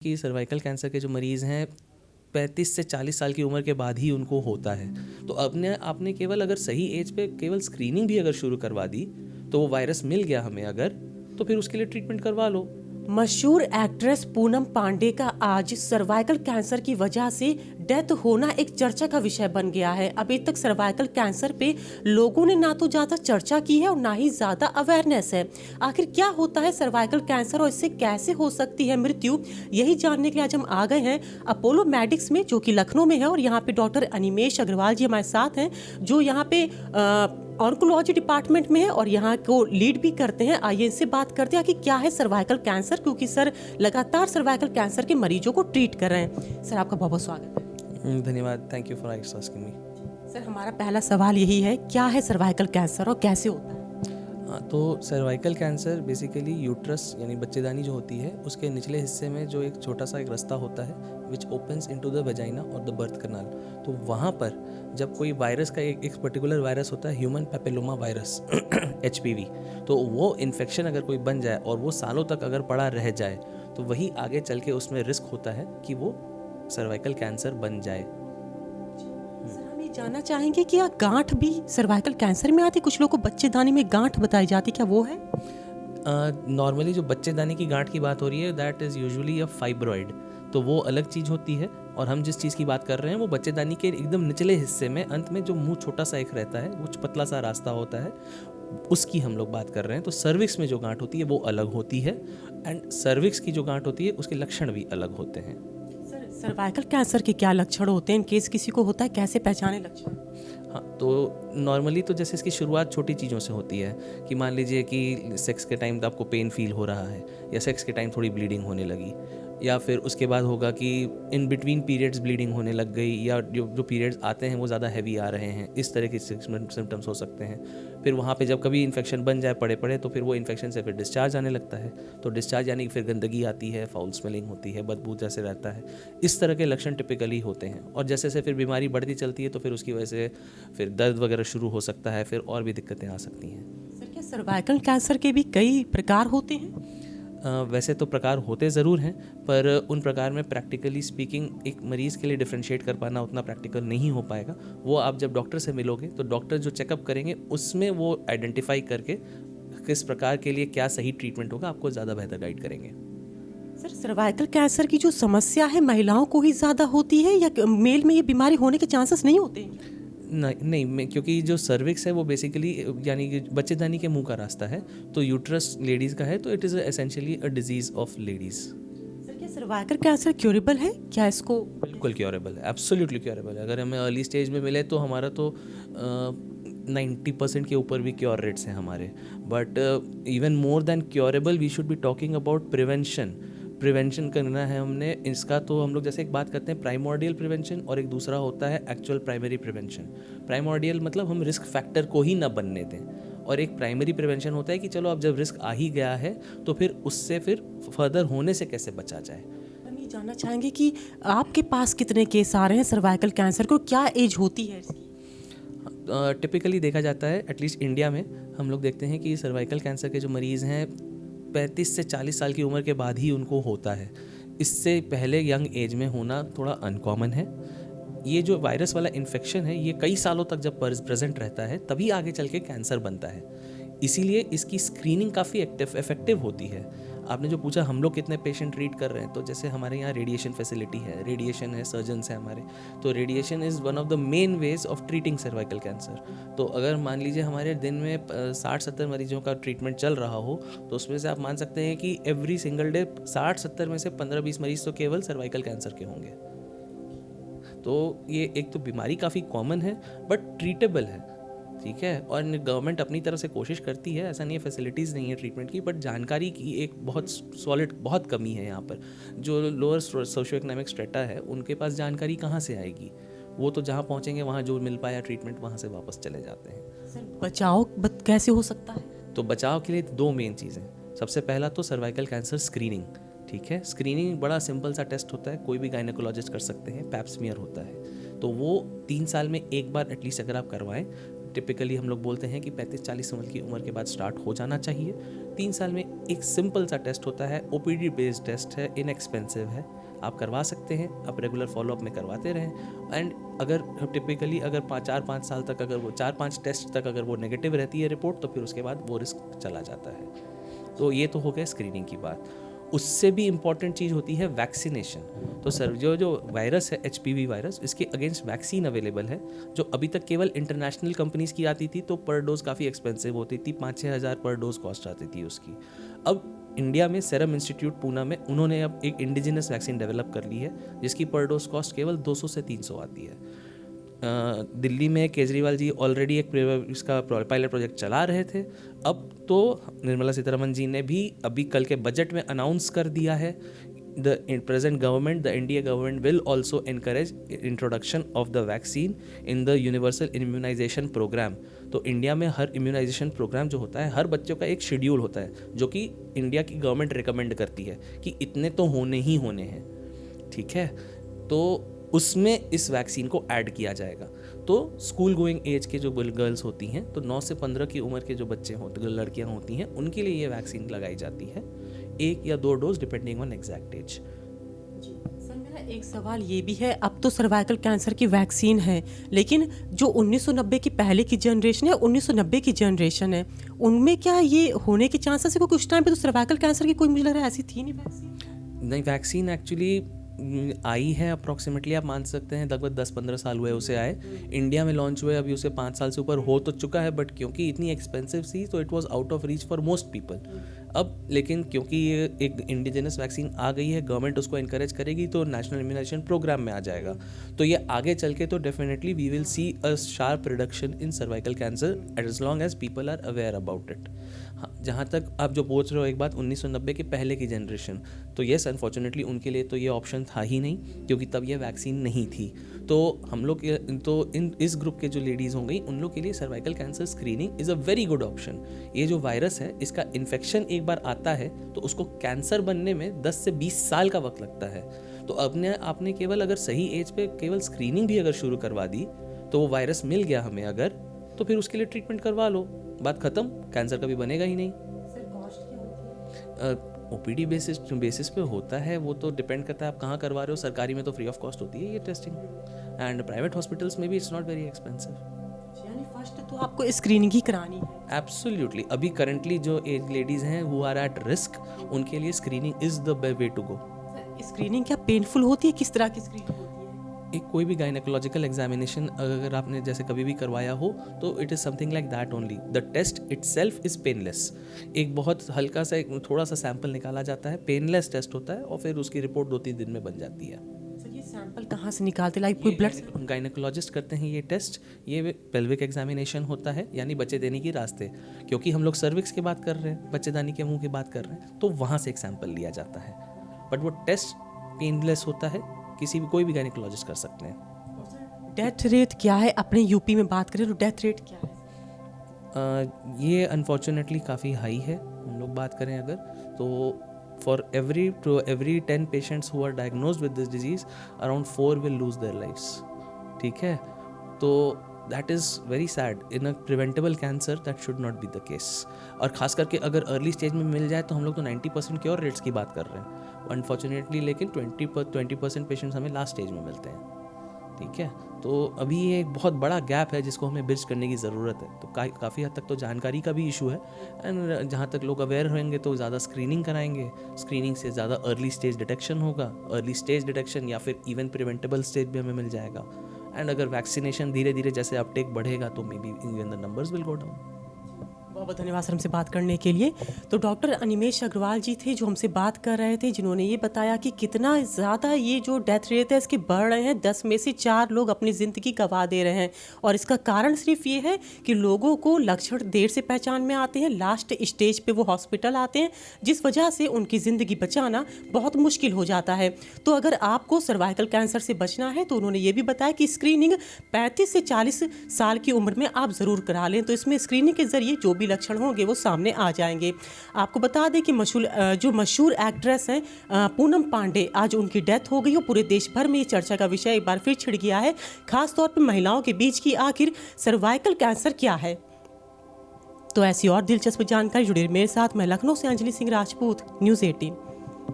कि cervical cancer के जो मरीज़ हैं 35 से 40 साल की उम्र के बाद ही उनको होता है। तो अपने आपने केवल अगर सही एज पे केवल स्क्रीनिंग भी अगर शुरू करवा दी तो वो वायरस मिल गया हमें अगर, तो फिर उसके लिए ट्रीटमेंट करवा लो। मशहूर एक्ट्रेस पूनम पांडे का आज सर्वाइकल कैंसर की वजह से डेथ होना एक चर्चा का विषय बन गया है। अभी तक सर्वाइकल कैंसर पे लोगों ने ना तो ज्यादा चर्चा की है और ना ही ज्यादा अवेयरनेस है। आखिर क्या होता है सर्वाइकल कैंसर और इससे कैसे हो सकती है मृत्यु, यही जानने के लिए आज हम आ गए हैं अपोलो मेडिक्स में, जो कि लखनऊ में है। और यहाँ पे डॉक्टर अनिमेश अग्रवाल जी हमारे साथ हैं, जो यहाँ पे ऑन्कोलॉजी डिपार्टमेंट में है और यहाँ को लीड भी करते हैं। आइए इनसे बात करते हैं कि क्या है सर्वाइकल कैंसर, क्योंकि सर लगातार सर्वाइकल कैंसर के मरीजों को ट्रीट कर रहे हैं। सर आपका बहुत बहुत स्वागत है। धन्यवाद, thank you for asking me. Sir हमारा पहला सवाल यही है, क्या है सर्वाइकल कैंसर और कैसे होता है? हाँ, तो सर्वाइकल कैंसर बेसिकली यूट्रस यानी बच्चेदानी जो होती है उसके निचले हिस्से में जो एक छोटा सा एक रास्ता होता है विच ओपन्स इनटू द वेजाइना और द बर्थ कनाल। तो वहाँ पर जब कोई वायरस का एक पर्टिकुलर वायरस होता है, ह्यूमन पेपिलोमा वायरस HPV, तो वो इन्फेक्शन अगर कोई बन जाए और वो सालों तक अगर पड़ा रह जाए तो वही आगे चल के उसमें रिस्क होता है कि वो सर्वाइकल कैंसर बन जाए। जानना चाहेंगे कि क्या गांठ भी सर्वाइकल कैंसर में आती? कुछ लोगों को बच्चेदानी में गांठ बताई जाती, क्या वो है? नॉर्मली जो बच्चेदानी की गांठ की बात हो रही है that is usually a fibroid, तो वो अलग चीज़ होती है। और हम जिस चीज़ की बात कर रहे हैं वो बच्चेदानी के एकदम निचले हिस्से में अंत में जो मुंह छोटा सा एक रहता है, वो पतला सा रास्ता होता है, उसकी हम लोग बात कर रहे हैं। तो सर्विक्स में जो गांठ होती है वो अलग होती है, एंड सर्विक्स की जो गांठ होती है उसके लक्षण भी अलग होते हैं। सर्वाइकल कैंसर के क्या लक्षण होते हैं? इन केस किसी को होता है, कैसे पहचाने लक्षण? हाँ, तो नॉर्मली तो जैसे इसकी शुरुआत छोटी चीज़ों से होती है कि मान लीजिए कि सेक्स के टाइम आपको पेन फील हो रहा है, या सेक्स के टाइम थोड़ी ब्लीडिंग होने लगी, या फिर उसके बाद होगा कि इन बिटवीन पीरियड्स ब्लीडिंग होने लग गई, या जो पीरियड्स आते हैं वो ज़्यादा हैवी आ रहे हैं, इस तरह के सिम्टम्स हो सकते हैं। फिर वहाँ पे जब कभी इन्फेक्शन बन जाए पड़े पड़े तो फिर वो इन्फेक्शन से फिर डिस्चार्ज आने लगता है। तो डिस्चार्ज यानी कि फिर गंदगी आती है, फाउल स्मेलिंग होती है, बदबू जैसे रहता है। इस तरह के लक्षण टिपिकली होते हैं। और जैसे जैसे फिर बीमारी बढ़ती चलती है तो फिर उसकी वजह से फिर दर्द वगैरह शुरू हो सकता है, फिर और भी दिक्कतें आ सकती हैं। सर क्या सर्वाइकल कैंसर के भी कई प्रकार होते हैं? वैसे तो प्रकार होते ज़रूर हैं, पर उन प्रकार में प्रैक्टिकली स्पीकिंग एक मरीज़ के लिए डिफ्रेंशिएट कर पाना उतना प्रैक्टिकल नहीं हो पाएगा। वो आप जब डॉक्टर से मिलोगे तो डॉक्टर जो चेकअप करेंगे उसमें वो आइडेंटिफाई करके किस प्रकार के लिए क्या सही ट्रीटमेंट होगा आपको ज़्यादा बेहतर गाइड करेंगे। सर सर्वाइकल कैंसर की जो समस्या है महिलाओं को ही ज़्यादा होती है या मेल में ये बीमारी होने के चांसेस नहीं होते? नहीं, क्योंकि जो सर्विक्स है वो बेसिकली यानी कि बच्चेदानी के मुंह का रास्ता है, तो यूट्रस लेडीज़ का है, तो it is essentially a disease of ladies. Sir क्या सर्वाइकल कैंसर क्यूरेबल है? क्या इसको बिल्कुल क्योरेबल है, एब्सोल्युटली क्योरेबल है। अगर हमें अर्ली स्टेज में मिले तो हमारा तो 90% के ऊपर भी क्योर रेट्स हैं हमारे। But even more than curable we should be talking about prevention करना है हमने इसका। तो हम लोग जैसे एक बात करते हैं प्राइमोर्डियल प्रिवेंशन, और एक दूसरा होता है एक्चुअल प्राइमरी प्रिवेंशन। प्राइमोर्डियल मतलब हम रिस्क फैक्टर को ही ना बनने दें, और एक प्राइमरी प्रिवेंशन होता है कि चलो अब जब रिस्क आ ही गया है तो फिर उससे फिर फर्दर होने से कैसे बचा जाए। हम ये जानना चाहेंगे कि आपके पास कितने केस आ रहे हैं सर्वाइकल कैंसर को, क्या एज होती है इसकी? टिपिकली देखा जाता है, एटलीस्ट इंडिया में हम लोग देखते हैं कि सर्वाइकल कैंसर के जो मरीज़ हैं 35 से 40 साल की उम्र के बाद ही उनको होता है। इससे पहले यंग एज में होना थोड़ा अनकॉमन है। ये जो वायरस वाला इन्फेक्शन है ये कई सालों तक जब प्रेजेंट रहता है तभी आगे चल के कैंसर बनता है। इसीलिए इसकी स्क्रीनिंग काफ़ी इफ़ेक्टिव होती है। आपने जो पूछा हम लोग कितने पेशेंट ट्रीट कर रहे हैं, तो जैसे हमारे यहाँ रेडिएशन फैसिलिटी है, रेडिएशन है, सर्जन्स हैं हमारे, तो radiation is one of the main ways of treating cervical cancer. तो अगर मान लीजिए हमारे दिन में 60-70 मरीजों का ट्रीटमेंट चल रहा हो, तो उसमें से आप मान सकते हैं कि एवरी सिंगल डे 60-70 में से 15-20 मरीज तो केवल सर्वाइकल कैंसर के होंगे। तो ये एक तो बीमारी काफ़ी कॉमन है बट ट्रीटेबल है, ठीक है। और गवर्नमेंट अपनी तरफ से कोशिश करती है, ऐसा नहीं है फैसिलिटीज़ नहीं है ट्रीटमेंट की, बट जानकारी की एक बहुत सॉलिड बहुत कमी है यहाँ पर। जो लोअर सोशो इकोनॉमिक स्ट्रेटा है उनके पास जानकारी कहाँ से आएगी? वो तो जहाँ पहुँचेंगे वहाँ जो मिल पाया ट्रीटमेंट वहाँ से वापस चले जाते हैं। सर बचाव कैसे हो सकता है? तो बचाव के लिए दो मेन चीज़ें। सबसे पहला तो सर्वाइकल कैंसर स्क्रीनिंग, ठीक है। स्क्रीनिंग बड़ा सिंपल सा टेस्ट होता है, कोई भी गायनेकोलॉजिस्ट कर सकते हैं, पैप स्मीयर होता है। तो वो 3 साल में एक बार एटलीस्ट अगर आप करवाएं, टिपिकली हम लोग बोलते हैं कि 35-40 साल की उम्र के बाद स्टार्ट हो जाना चाहिए। 3 साल में एक सिंपल सा टेस्ट होता है, OPD बेस्ड टेस्ट है, इनएक्सपेंसिव है, आप करवा सकते हैं, आप रेगुलर फॉलोअप में करवाते रहें। एंड अगर टिपिकली अगर 4-5 साल तक अगर वो 4-5 टेस्ट तक अगर वो नेगेटिव रहती है रिपोर्ट, तो फिर उसके बाद वो रिस्क चला जाता है। तो ये तो हो गया स्क्रीनिंग की बात। उससे भी इम्पॉर्टेंट चीज़ होती है वैक्सीनेशन। तो सर जो वायरस है HPV वायरस, इसके अगेंस्ट वैक्सीन अवेलेबल है, जो अभी तक केवल इंटरनेशनल कंपनीज़ की आती थी, तो पर डोज काफ़ी एक्सपेंसिव होती थी, 5-6 हज़ार पर डोज कॉस्ट आती थी उसकी। अब इंडिया में सेरम इंस्टीट्यूट पूना में उन्होंने अब एक इंडिजिनस वैक्सीन डेवलप कर ली है, जिसकी पर डोज कॉस्ट केवल 200 से 300 आती है। दिल्ली में केजरीवाल जी ऑलरेडी एक इसका पायलट प्रोजेक्ट चला रहे थे। अब तो निर्मला सीतारमन जी ने भी अभी कल के बजट में अनाउंस कर दिया है, the present government, the India government will also encourage introduction of the vaccine in the universal immunization programme. तो इंडिया में हर इम्यूनाइजेशन प्रोग्राम जो होता है, हर बच्चों का एक शेड्यूल होता है, जो कि इंडिया की गवर्नमेंट रिकमेंड करती है कि इतने तो होने ही होने हैं, ठीक है। तो उसमें इस वैक्सीन को ऐड किया जाएगा। तो स्कूल गोइंग एज के जो गर्ल्स होती हैं, तो 9 से 15 की उम्र के जो बच्चे होते, लड़कियां होती हैं, उनके लिए ये वैक्सीन लगाई जाती है, 1 या 2 dose depending on exact as. Sir मेरा एक सवाल ये भी है, अब तो सर्वाइकल कैंसर की वैक्सीन है, लेकिन जो 1990 की पहले की जनरेशन है, 1990 की जनरेशन है, उनमें क्या ये होने के चांसेस है? क्योंकि उस टाइम पे तो सर्वाइकल कैंसर की कोई मुझे लग रहा है ऐसी थी नहीं वैक्सीन। नहीं, वैक्सीन एक्चुअली आई है अप्रॉक्सीमेटली, आप मान सकते हैं लगभग 10-15 साल हुए उसे आए। इंडिया में लॉन्च हुए अभी उसे 5 साल से ऊपर हो तो चुका है, बट क्योंकि इतनी एक्सपेंसिव थी तो it was out of reach for most people. अब लेकिन क्योंकि ये एक इंडिजिनस वैक्सीन आ गई है, गवर्नमेंट उसको इनकरेज करेगी, तो नेशनल इम्यूनाइजेशन प्रोग्राम में आ जाएगा। तो ये आगे चल के तो definitely we will see a sharp reduction in cervical cancer as long as people are aware about it. हाँ, जहाँ तक आप जो पूछ रहे हो एक बात 1990 के पहले की जनरेशन, तो येस अनफॉर्चुनेटली उनके लिए तो ये ऑप्शन था ही नहीं, क्योंकि तब ये वैक्सीन नहीं थी। तो हम लोग तो इस ग्रुप के जो लेडीज़ हो गई, उन लोग के लिए cervical cancer screening is a very good option. ये जो वायरस है, इसका इन्फेक्शन एक बार आता है तो उसको कैंसर बनने में 10 से 20 साल का वक्त लगता है। तो आपने केवल अगर सही एज पे केवल स्क्रीनिंग भी अगर शुरू करवा दी, तो वो वायरस मिल गया हमें अगर, तो फिर उसके लिए ट्रीटमेंट करवा लो, बात ख़त्म, कैंसर कभी बनेगा ही नहीं। सर कॉस्ट क्या होती है? OPD बेसिस पे होता है, वो तो डिपेंड करता है आप कहाँ करवा रहे हो। सरकारी में तो फ्री ऑफ कॉस्ट होती है ये टेस्टिंग, एंड प्राइवेट हॉस्पिटल्स में भी इट्स नॉट वेरी एक्सपेंसिव। यानी फर्स्ट तो आपको स्क्रीनिंग ही करानी है। एब्सोल्युटली। अभी करंटली जो एज लेडीज़ हैं हु आर एट रिस्क, उनके लिए screening is the way to go. Screening क्या पेनफुल होती है? किस तरह की स्क्रीनिंग होती है? एक कोई भी गायनेकोलॉजिकल एग्जामिनेशन अगर आपने जैसे कभी भी करवाया हो, तो it is something like that only. The test itself is painless. एक बहुत हल्का सा एक थोड़ा सा सैंपल निकाला जाता है, पेनलेस टेस्ट होता है, और फिर उसकी रिपोर्ट 2-3 दिन में बन जाती है। सर ये सैंपल कहाँ से निकालते, लाइक कोई ब्लड? गायनेकोलॉजिस्ट करते हैं ये टेस्ट। ये पेल्विक एग्जामिनेशन होता है, यानी बच्चे देने की रास्ते, क्योंकि हम लोग सर्विक्स की बात कर रहे हैं, बच्चेदानी के मुंह की बात कर रहे हैं, तो वहाँ से एक सैंपल लिया जाता है। बट वो टेस्ट पेनलेस होता है, कोई भी गायनेकोलॉजिस्ट कर सकते हैं। डेथ रेट क्या है? अपने यूपी में बात करें तो डेथ रेट क्या है? ये अनफॉर्चुनेटली काफ़ी हाई है। हम लोग बात करें अगर, तो for every 10 patients who are diagnosed with this disease, around 4 will lose their lives, ठीक है। तो that is very sad. In a preventable cancer that should not be the case. और ख़ास करके अगर अर्ली स्टेज में मिल जाए, तो हम लोग तो 90% क्योर रेट्स की बात कर रहे हैं अनफॉर्चुनेटली, लेकिन 20% पेशेंट्स हमें लास्ट स्टेज में मिलते हैं, ठीक है। तो अभी ये एक बहुत बड़ा गैप है जिसको हमें ब्रिज करने की ज़रूरत है। तो काफ़ी हद तक तो जानकारी का भी इशू है, एंड जहाँ तक लोग अवेयर होंगे तो ज़्यादा स्क्रीनिंग कराएंगे, स्क्रीनिंग से ज़्यादा अर्ली स्टेज डिटेक्शन होगा, अर्ली स्टेज डिटेक्शन या फिर इवन प्रिवेंटेबल स्टेज भी हमें मिल जाएगा। एंड अगर वैक्सीनेशन धीरे धीरे जैसे अपटेक बढ़ेगा, तो may be even the numbers will go down. बहुत धन्यवाद सर हमसे बात करने के लिए। तो डॉक्टर अनिमेश अग्रवाल जी थे जो हमसे बात कर रहे थे, जिन्होंने ये बताया कि कितना ज़्यादा ये जो डेथ रेट है इसके बढ़ रहे हैं। 10 में से 4 लोग अपनी ज़िंदगी गंवा दे रहे हैं, और इसका कारण सिर्फ ये है कि लोगों को लक्षण देर से पहचान में आते हैं, लास्ट स्टेज पे वो हॉस्पिटल आते हैं, जिस वजह से उनकी ज़िंदगी बचाना बहुत मुश्किल हो जाता है। तो अगर आपको सर्वाइकल कैंसर से बचना है, तो उन्होंने ये भी बताया कि स्क्रीनिंग 35 से 40 साल की उम्र में आप ज़रूर करा लें। तो इसमें स्क्रीनिंग के ज़रिए जो भी लक्षण होंगे वो सामने आ जाएंगे। आपको बता दें कि मशहूर एक्ट्रेस हैं पूनम पांडे, आज उनकी डेथ हो गई और पूरे देश भर में ये चर्चा का विषय एक बार फिर छिड़ गया है, खासतौर पर महिलाओं के बीच की आखिर सर्वाइकल कैंसर क्या है। तो ऐसी और दिलचस्प जानकारी जुड़े मेरे साथ। मैं लखनऊ से अंजलि सिंह राजपूत, न्यूज़ 18।